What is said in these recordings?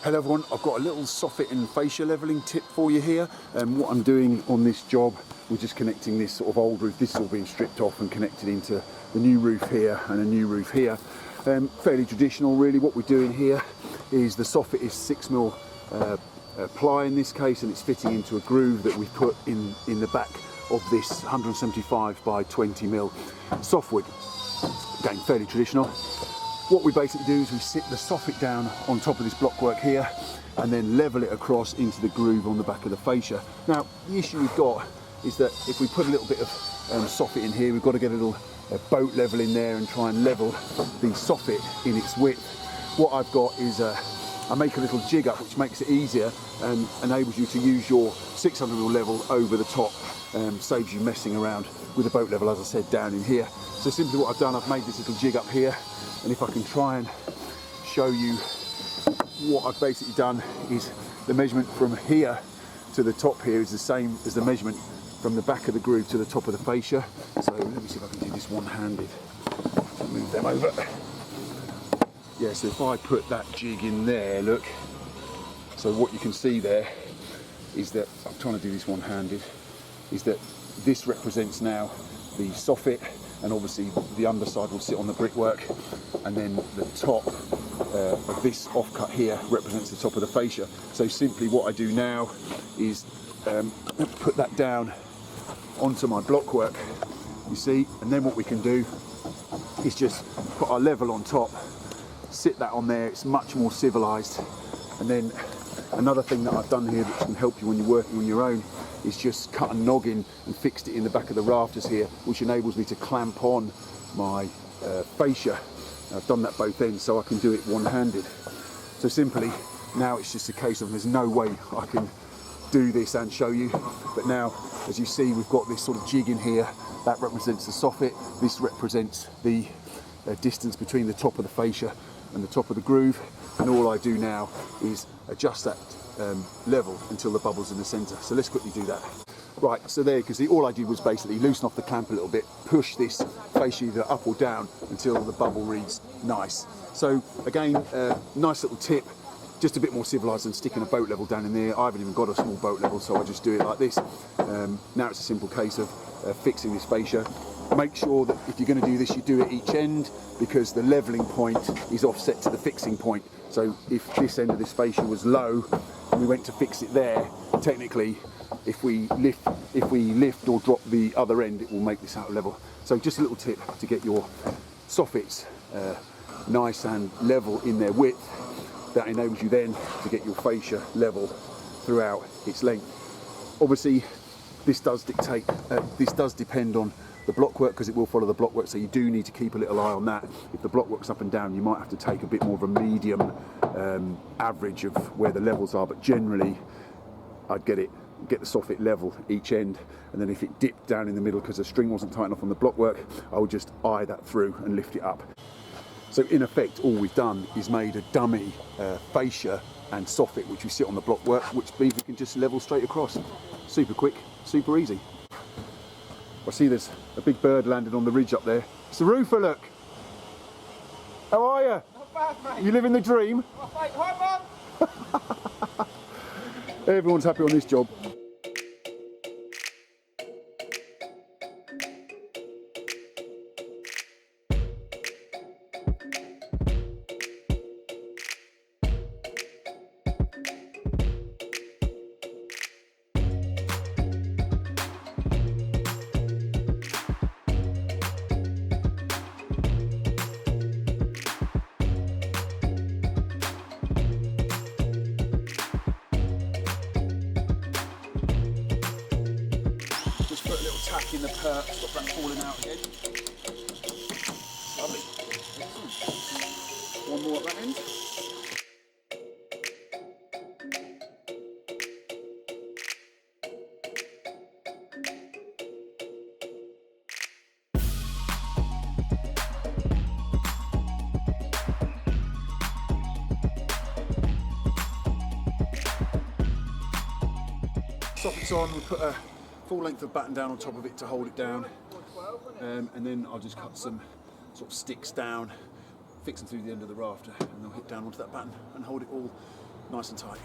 Hello everyone, I've got a little soffit and fascia levelling tip for you here. What I'm doing on this job, we're just connecting this sort of old roof. This is all being stripped off and connected into the new roof here and a new roof here. Fairly traditional really. What we're doing here is the soffit is 6mm ply in this case, and it's fitting into a groove that we put in the back of this 175 by 20mm softwood. Again, fairly traditional. What we basically do is we sit the soffit down on top of this blockwork here and then level it across into the groove on the back of the fascia. Now, the issue we've got is that if we put a little bit of soffit in here, we've got to get a little boat level in there and try and level the soffit in its width. What I've got is I make a little jig up, which makes it easier and enables you to use your 600mm level over the top, saves you messing around with the boat level, as I said, down in here. So simply what I've done, I've made this little jig up here, and if I can try and show you what I've basically done is the measurement from here to the top here is the same as the measurement from the back of the groove to the top of the fascia. So let me see if I can do this one-handed. Move them over. Yeah, so if I put that jig in there, look. So what you can see there is that, I'm trying to do this one-handed, is that this represents now the soffit, and obviously the underside will sit on the brickwork, and then the top of this offcut here represents the top of the fascia. So simply what I do now is put that down onto my blockwork, you see, and then what we can do is just put our level on top, sit that on there. It's much more civilized. And then another thing that I've done here that can help you when you're working on your own is just cut a noggin and fixed it in the back of the rafters here, which enables me to clamp on my fascia. I've done that both ends, so I can do it one-handed. So simply, now it's just a case of there's no way I can do this and show you, but now, as you see, we've got this sort of jig in here. That represents the soffit. This represents the distance between the top of the fascia and the top of the groove, and all I do now is adjust that level until the bubble's in the centre. So let's quickly do that. Right, so there you can see all I did was basically loosen off the clamp a little bit, push this fascia either up or down until the bubble reads nice. So again, nice little tip, just a bit more civilised than sticking a boat level down in there. I haven't even got a small boat level, so I just do it like this. Now it's a simple case of fixing this fascia. Make sure that if you're going to do this, you do it each end, because the levelling point is offset to the fixing point. So if this end of this fascia was low and we went to fix it there, technically if we lift or drop the other end, it will make this out of level. So just a little tip to get your soffits nice and level in their width. That enables you then to get your fascia level throughout its length. Obviously this does depend on the blockwork, because it will follow the blockwork, so you do need to keep a little eye on that. If the blockwork's up and down, you might have to take a bit more of a medium average of where the levels are, but generally I'd get the soffit level each end, and then if it dipped down in the middle because the string wasn't tight enough on the blockwork, I would just eye that through and lift it up. So in effect, all we've done is made a dummy fascia and soffit, which we sit on the blockwork, which means we can just level straight across. Super quick, super easy. I see there's a big bird landed on the ridge up there. It's the roofer, look. How are you? Not bad, mate. You living the dream? Oh, mate. Hi, Mum. Everyone's happy on this job. Just put a little tack in the perp, stop that falling out again. Lovely. Excellent. One more at that end. Soffit's on, we put a full length of batten down on top of it to hold it down, and then I'll just cut some sort of sticks down, fix them through the end of the rafter, and they'll hit down onto that batten and hold it all nice and tight.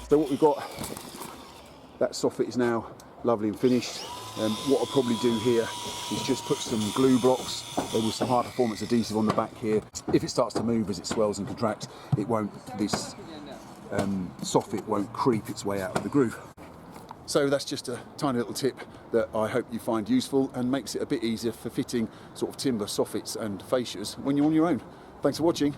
So what we've got, that soffit is now lovely and finished. What I'll probably do here is just put some glue blocks with some high performance adhesive on the back here. If it starts to move as it swells and contracts, it won't, this soffit won't creep its way out of the groove. So that's just a tiny little tip that I hope you find useful and makes it a bit easier for fitting sort of timber soffits and fascias when you're on your own. Thanks for watching.